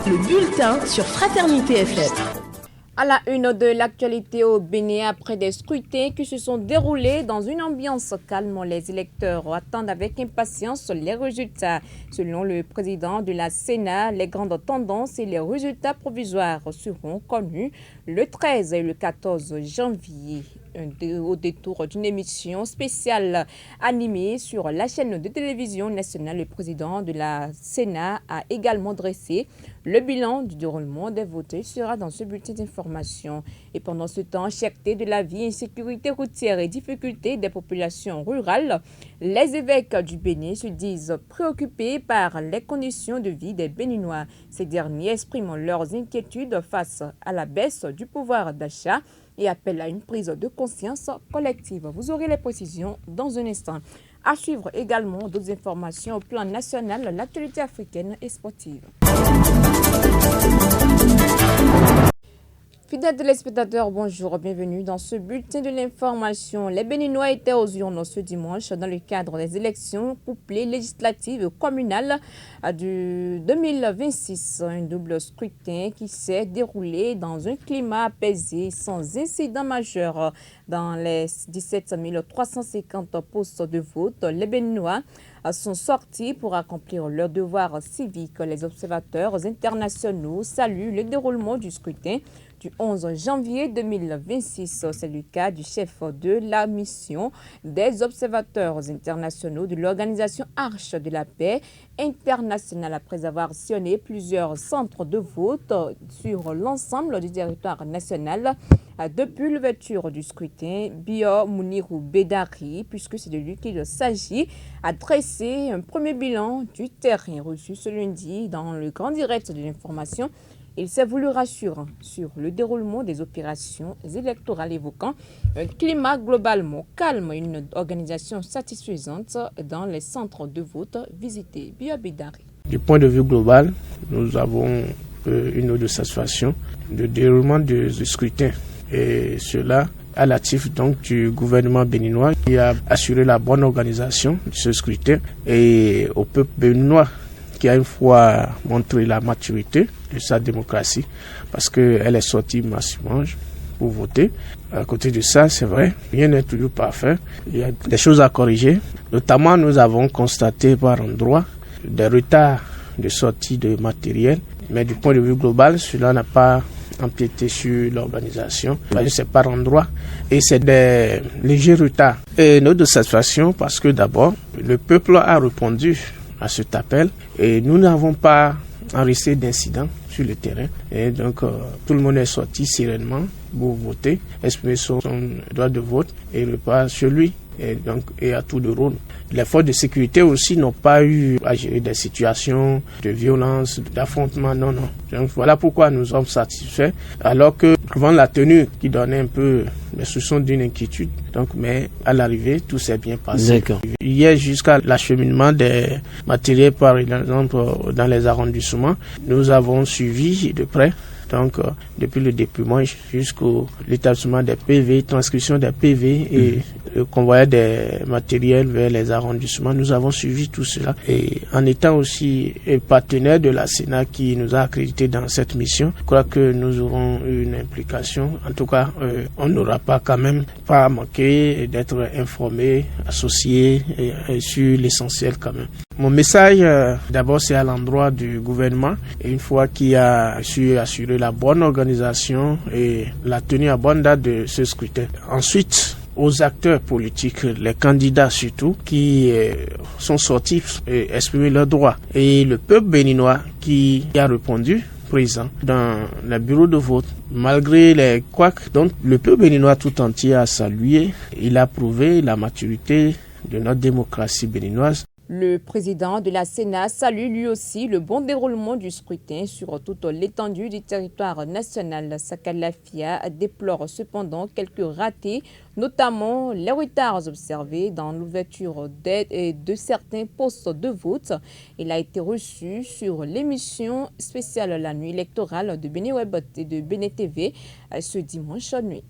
Le bulletin sur Fraternité FM. À la une de l'actualité au Bénin, après des scrutins qui se sont déroulés dans une ambiance calme, les électeurs attendent avec impatience les résultats. Selon le président de la Sénat, les grandes tendances et les résultats provisoires seront connus le 13 et le 14 janvier. Au détour d'une émission spéciale animée sur la chaîne de télévision nationale, le président de la Sénat a également dressé le bilan du déroulement des votes. Il sera dans ce bulletin d'information. Et pendant ce temps, cherté de la vie, insécurité routière et difficultés des populations rurales, les évêques du Bénin se disent préoccupés par les conditions de vie des Béninois. Ces derniers expriment leurs inquiétudes face à la baisse du pouvoir d'achat et appellent à une prise de conscience collective. Vous aurez les précisions dans un instant. À suivre également d'autres informations au plan national, l'actualité africaine et sportive. Fidèles téléspectateurs, bonjour, bienvenue dans ce bulletin de l'information. Les Béninois étaient aux urnes ce dimanche dans le cadre des élections couplées législatives communales du 2026. Un double scrutin qui s'est déroulé dans un climat apaisé sans incident majeur. Dans les 17 350 postes de vote, les Béninois sont sortis pour accomplir leur devoir civique. Les observateurs internationaux saluent le déroulement du scrutin du 11 janvier 2026. C'est le cas du chef de la mission des observateurs internationaux de l'organisation Arche de la Paix internationale après avoir sillonné plusieurs centres de vote sur l'ensemble du territoire national. Depuis l'ouverture du scrutin, Bio Mounirou Bédari, puisque c'est de lui qu'il s'agit, a dressé un premier bilan du terrain reçu ce lundi dans le grand direct de l'information. Il s'est voulu rassurant sur le déroulement des opérations électorales, évoquant un climat globalement calme et une organisation satisfaisante dans les centres de vote visités. Bio Bédari. Du point de vue global, nous avons une note de satisfaction du déroulement du scrutin. Et cela à l'actif donc du gouvernement béninois qui a assuré la bonne organisation de ce scrutin et au peuple béninois qui a une fois montré la maturité de sa démocratie parce qu'elle est sortie massivement pour voter. À côté de ça, c'est vrai, rien n'est toujours parfait. Il y a des choses à corriger. Notamment, nous avons constaté par endroits des retards de sortie de matériel. Mais du point de vue global, cela n'a pas empiété sur l'organisation. C'est par endroit et c'est des légers retards. Et notre satisfaction parce que d'abord, le peuple a répondu à cet appel et nous n'avons pas enregistré d'incidents sur le terrain et donc tout le monde est sorti sereinement pour voter, exprimer son droit de vote et repart chez lui et à tout de rôle. Les forces de sécurité aussi n'ont pas eu à gérer des situations de violence, d'affrontement, non. Donc voilà pourquoi nous sommes satisfaits, alors que avant la tenue qui donnait un peu les soupçons d'une inquiétude, donc mais à l'arrivée tout s'est bien passé. D'accord. Hier jusqu'à l'acheminement des matériels par exemple dans les arrondissements, nous avons suivi de près. Donc, depuis le déploiement jusqu'au l'établissement des PV, transcription des PV et le convoi des matériels vers les arrondissements, nous avons suivi tout cela. Et en étant aussi partenaire de la Sénat qui nous a accrédités dans cette mission, je crois que nous aurons une implication. En tout cas, on n'aura pas quand même pas manqué d'être informés, associés sur l'essentiel quand même. Mon message, d'abord, c'est à l'endroit du gouvernement. Et une fois qu'il a su assurer la bonne organisation et la tenue à bonne date de ce scrutin. Ensuite, aux acteurs politiques, les candidats surtout, qui sont sortis exprimer leurs droits. Et le peuple béninois qui a répondu présent dans les bureaux de vote, malgré les couacs. Donc, le peuple béninois tout entier a salué. Il a prouvé la maturité de notre démocratie béninoise. Le président de la Sénat salue lui aussi le bon déroulement du scrutin sur toute l'étendue du territoire national. Sakalafia déplore cependant quelques ratés, notamment les retards observés dans l'ouverture de certains postes de vote. Il a été reçu sur l'émission spéciale La Nuit électorale de Béné Web et de Béné TV ce dimanche nuit.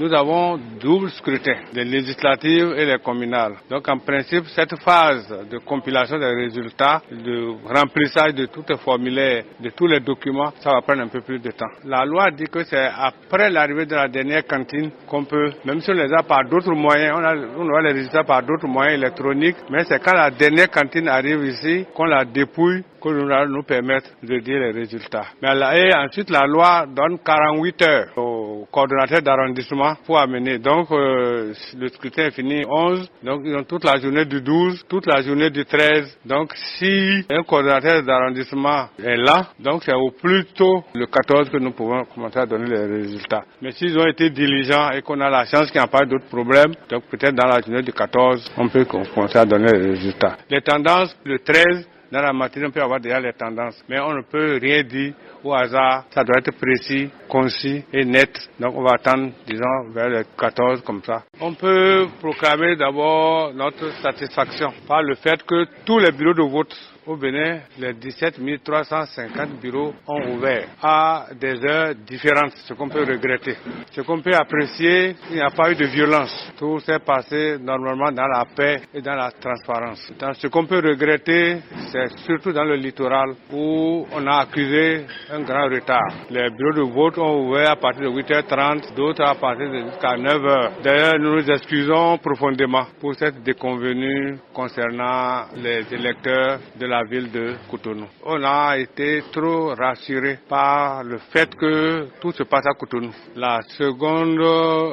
nous avons double scrutin, les législatives et les communales. Donc en principe, cette phase de compilation des résultats, de remplissage de tous les formulaires, de tous les documents, ça va prendre un peu plus de temps. La loi dit que c'est après l'arrivée de la dernière cantine qu'on peut, même si on les a par d'autres moyens, on a les résultats par d'autres moyens électroniques, mais c'est quand la dernière cantine arrive ici qu'on la dépouille que nous permettre de dire les résultats. Et ensuite, la loi donne 48 heures au coordonnateur d'arrondissement pour amener. Donc, le scrutin est fini 11, donc ils ont toute la journée du 12, toute la journée du 13. Donc, si un coordonnateur d'arrondissement est là, donc c'est au plus tôt le 14 que nous pouvons commencer à donner les résultats. Mais s'ils ont été diligents et qu'on a la chance qu'il n'y a pas d'autres problèmes, donc peut-être dans la journée du 14, on peut commencer à donner les résultats. Les tendances, le 13, dans la matinée, on peut avoir déjà les tendances, mais on ne peut rien dire au hasard. Ça doit être précis, concis et net. Donc on va attendre, disons, vers le 14 comme ça. On peut proclamer d'abord notre satisfaction par le fait que tous les bureaux de vote au Bénin, les 17 350 bureaux ont ouvert à des heures différentes, ce qu'on peut regretter. Ce qu'on peut apprécier, il n'y a pas eu de violence. Tout s'est passé normalement dans la paix et dans la transparence. Donc, ce qu'on peut regretter, c'est surtout dans le littoral où on a accusé un grand retard. Les bureaux de vote ont ouvert à partir de 8h30, d'autres à partir de jusqu'à 9h. D'ailleurs, nous nous excusons profondément pour cette déconvenue concernant les électeurs de la ville de Cotonou. On a été trop rassurés par le fait que tout se passe à Cotonou. La seconde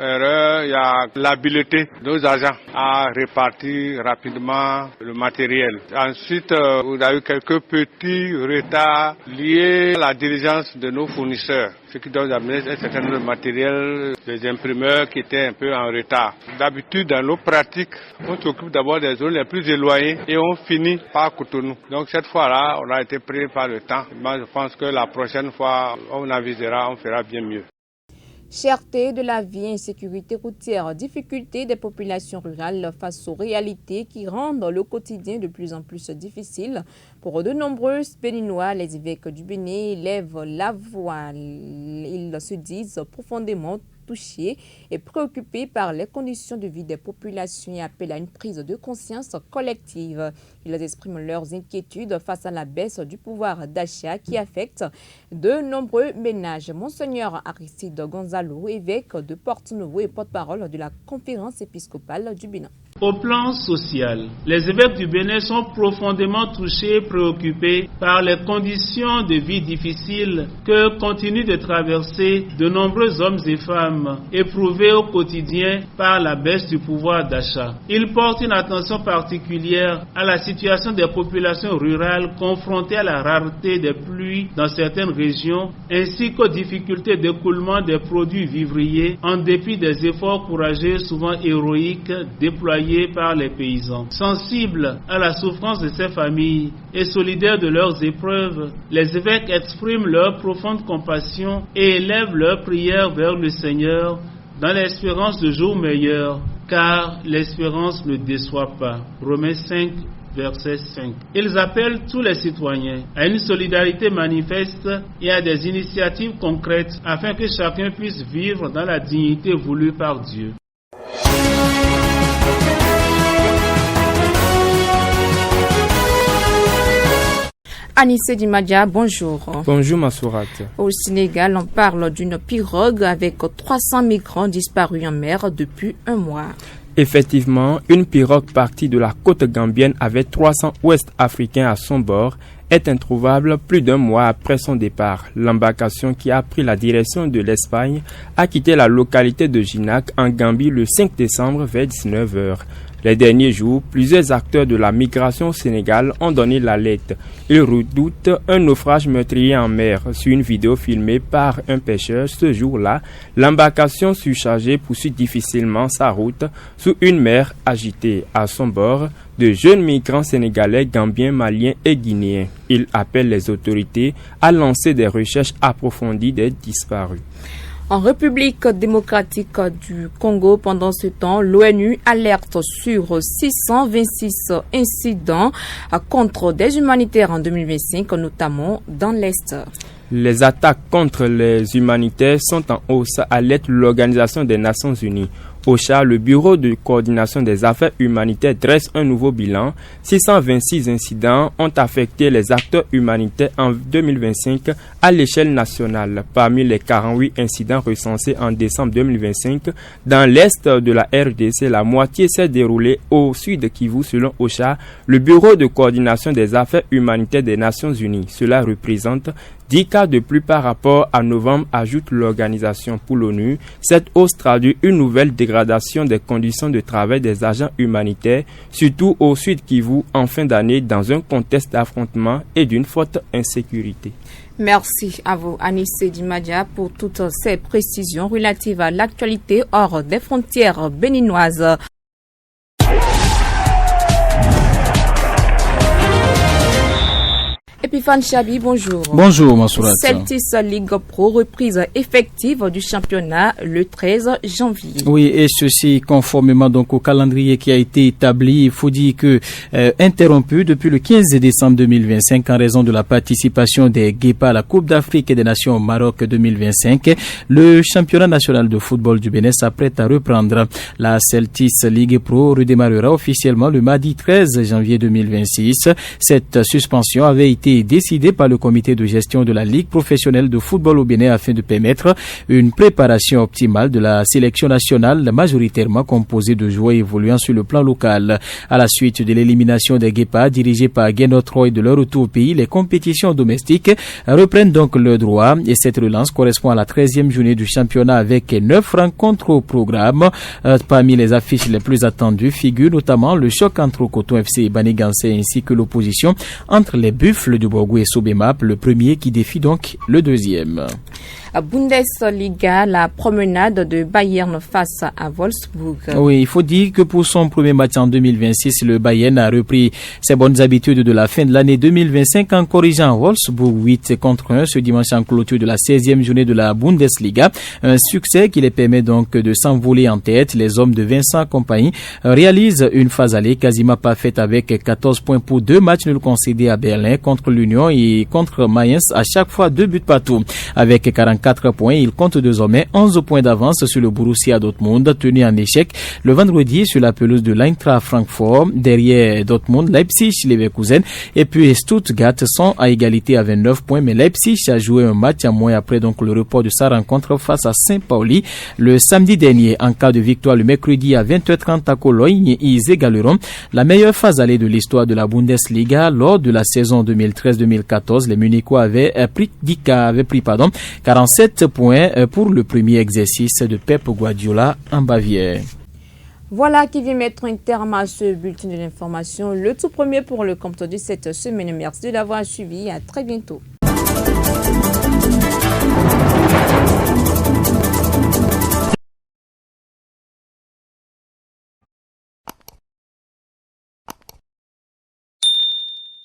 erreur, il y a l'habileté de nos agents à répartir rapidement le matériel. Ensuite, vous avez eu quelques petits retards liés à la diligence de nos fournisseurs, ce qui doit amener un certain nombre de matériel, des imprimeurs qui étaient un peu en retard. D'habitude, dans nos pratiques, on s'occupe d'abord des zones les plus éloignées et on finit par Cotonou. Donc cette fois-là, on a été pris par le temps. Moi, je pense que la prochaine fois, on avisera, on fera bien mieux. Cherté de la vie, insécurité routière, difficulté des populations rurales face aux réalités qui rendent le quotidien de plus en plus difficile. Pour de nombreux Béninois, les évêques du Bénin lèvent la voix. Ils se disent profondément touchés et préoccupés par les conditions de vie des populations et appellent à une prise de conscience collective. Ils expriment leurs inquiétudes face à la baisse du pouvoir d'achat qui affecte de nombreux ménages. Monseigneur Aristide Gonzalo, évêque de Porto-Novo et porte-parole de la conférence épiscopale du Bénin. Au plan social, les évêques du Bénin sont profondément touchés et préoccupés par les conditions de vie difficiles que continuent de traverser de nombreux hommes et femmes éprouvés au quotidien par la baisse du pouvoir d'achat. Ils portent une attention particulière à la situation des populations rurales confrontées à la rareté des pluies dans certaines régions ainsi qu'aux difficultés d'écoulement des produits vivriers en dépit des efforts courageux souvent héroïques déployés par les paysans. Sensibles à la souffrance de ces familles et solidaires de leurs épreuves, les évêques expriment leur profonde compassion et élèvent leurs prières vers le Seigneur dans l'espérance de jours meilleurs, car l'espérance ne déçoit pas. Romains 5, verset 5. Ils appellent tous les citoyens à une solidarité manifeste et à des initiatives concrètes afin que chacun puisse vivre dans la dignité voulue par Dieu. Anissé Dimadia, bonjour. Bonjour Massourat. Au Sénégal, on parle d'une pirogue avec 300 migrants disparus en mer depuis un mois. Effectivement, une pirogue partie de la côte gambienne avec 300 Ouest-Africains à son bord est introuvable plus d'un mois après son départ. L'embarcation qui a pris la direction de l'Espagne a quitté la localité de Ginac en Gambie le 5 décembre vers 19h. Les derniers jours, plusieurs acteurs de la migration au Sénégal ont donné l'alerte. Ils redoutent un naufrage meurtrier en mer. Sur une vidéo filmée par un pêcheur ce jour-là, l'embarcation surchargée poursuit difficilement sa route sous une mer agitée. À son bord, de jeunes migrants sénégalais, gambiens, maliens et guinéens. Ils appellent les autorités à lancer des recherches approfondies des disparus. En République démocratique du Congo, pendant ce temps, l'ONU alerte sur 626 incidents contre des humanitaires en 2025, notamment dans l'Est. Les attaques contre les humanitaires sont en hausse, alerte l'Organisation des Nations Unies. OCHA, le Bureau de coordination des affaires humanitaires, dresse un nouveau bilan. 626 incidents ont affecté les acteurs humanitaires en 2025 à l'échelle nationale. Parmi les 48 incidents recensés en décembre 2025, dans l'est de la RDC, la moitié s'est déroulée au sud Kivu selon OCHA, le Bureau de coordination des affaires humanitaires des Nations Unies. Cela représente 10 cas de plus par rapport à novembre, ajoute l'Organisation pour l'ONU. Cette hausse traduit une nouvelle dégradation des conditions de travail des agents humanitaires, surtout au sud Kivu en fin d'année, dans un contexte d'affrontement et d'une forte insécurité. Merci à vous, Anissé Dimadia, pour toutes ces précisions relatives à l'actualité hors des frontières béninoises. Epiphane Chabi, bonjour. Bonjour, Mansourat. Celtis Ligue Pro, reprise effective du championnat le 13 janvier. Oui, et ceci conformément donc au calendrier qui a été établi. Il faut dire que interrompu depuis le 15 décembre 2025 en raison de la participation des Guépas à la Coupe d'Afrique et des Nations au Maroc 2025, le championnat national de football du Bénin s'apprête à reprendre. La Celtis Ligue Pro redémarrera officiellement le mardi 13 janvier 2026. Cette suspension avait été décidé par le comité de gestion de la Ligue professionnelle de football au Bénin afin de permettre une préparation optimale de la sélection nationale majoritairement composée de joueurs évoluant sur le plan local. À la suite de l'élimination des Guépas dirigés par Guénot Roy de leur retour au pays, les compétitions domestiques reprennent donc leur droit et cette relance correspond à la 13e journée du championnat avec 9 rencontres au programme. Parmi les affiches les plus attendues figurent notamment le choc entre Coton FC et Banigansé ainsi que l'opposition entre les Buffles de Borgou et Sobemap, le premier qui défie donc le deuxième. Bundesliga, la promenade de Bayern face à Wolfsburg. Oui, il faut dire que pour son premier match en 2026, le Bayern a repris ses bonnes habitudes de la fin de l'année 2025 en corrigeant Wolfsburg 8-1 ce dimanche en clôture de la 16e journée de la Bundesliga. Un succès qui les permet donc de s'envoler en tête. Les hommes de Vincent Kompany réalisent une phase aller quasiment parfaite avec 14 points pour 2 matchs nuls concédés à Berlin contre l'Union et contre Mayence, à chaque fois 2 buts partout. Avec 44 points, il compte désormais 11 points d'avance sur le Borussia Dortmund, tenu en échec le vendredi sur la pelouse de l'Eintracht Francfort. Derrière Dortmund, Leipzig, Leverkusen et puis Stuttgart sont à égalité à 29 points, mais Leipzig a joué un match à moins après donc le report de sa rencontre face à Saint-Pauli le samedi dernier. En cas de victoire le mercredi à 20h30 à Cologne, ils égaleront la meilleure phase allée de l'histoire de la Bundesliga. Lors de la saison 2013-2014, les Munichois avaient pris 47 points pour le premier exercice de Pep Guardiola en Bavière. Voilà qui vient mettre un terme à ce bulletin de l'information. Le tout premier pour le compte de cette semaine. Merci de l'avoir suivi. À très bientôt.